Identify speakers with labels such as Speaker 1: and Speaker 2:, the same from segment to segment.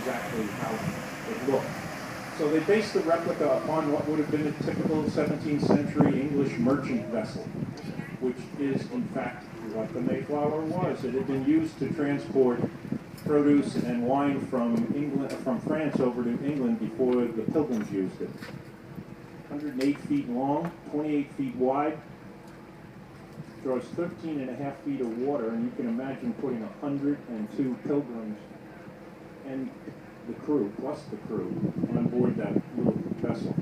Speaker 1: exactly how it looked. So they based the replica upon what would have been a typical 17th century English merchant vessel, which is in fact what the Mayflower was. It had been used to transport produce and wine from France over to England before the Pilgrims used it. 108 feet long, 28 feet wide, draws 13.5 feet of water, and you can imagine putting 102 pilgrims and the crew, plus the crew, on board that little vessel.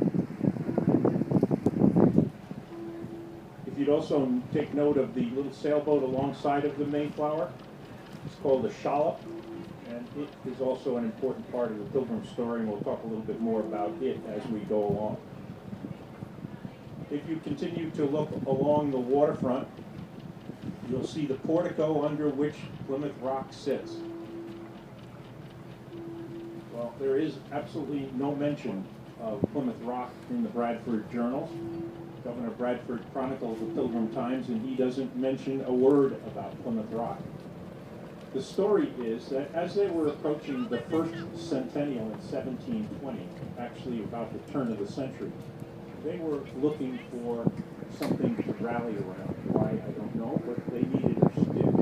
Speaker 1: If you'd also take note of the little sailboat alongside of the Mayflower, it's called the shallop, and it is also an important part of the Pilgrim story, and we'll talk a little bit more about it as we go along. If you continue to look along the waterfront, you'll see the portico under which Plymouth Rock sits. Well, there is absolutely no mention of Plymouth Rock in the Bradford journals. Governor Bradford chronicles the Pilgrim Times, and he doesn't mention a word about Plymouth Rock. The story is that as they were approaching the first centennial in 1720, actually about the turn of the century, they were looking for something to rally around. Why, I don't know, but they needed a stick.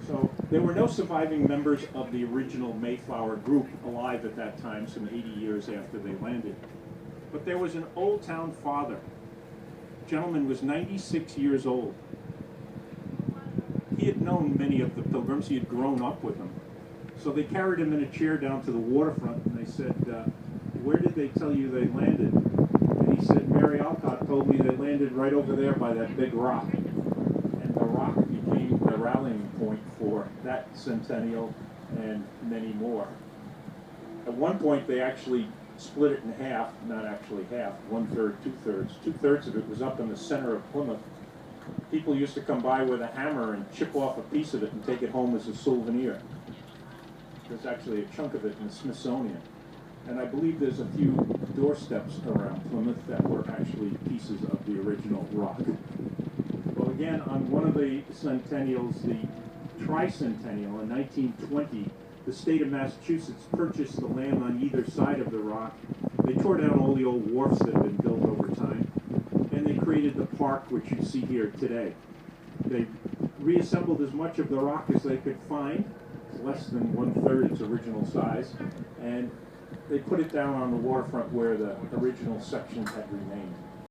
Speaker 1: So there were no surviving members of the original Mayflower group alive at that time, some 80 years after they landed. But there was an old town father. The gentleman was 96 years old. He had known many of the Pilgrims. He had grown up with them. So they carried him in a chair down to the waterfront, and they said, where did they tell you they landed? And he said, Mary Alcott told me they landed right over there by that big rock. And the rock became the rallying point for that centennial and many more. At one point, they actually split it in half, not actually half, 1/3, 2/3. 2/3 of it was up in the center of Plymouth. People used to come by with a hammer and chip off a piece of it and take it home as a souvenir. There's actually a chunk of it in the Smithsonian. And I believe there's a few doorsteps around Plymouth that were actually pieces of the original rock. Well, again, on one of the centennials, the tricentennial in 1920, the state of Massachusetts purchased the land on either side of the rock. They tore down all the old wharfs that had been built over time, and they created the park which you see here today. They reassembled as much of the rock as they could find, less than 1/3 its original size, and they put it down on the waterfront where the original section had remained.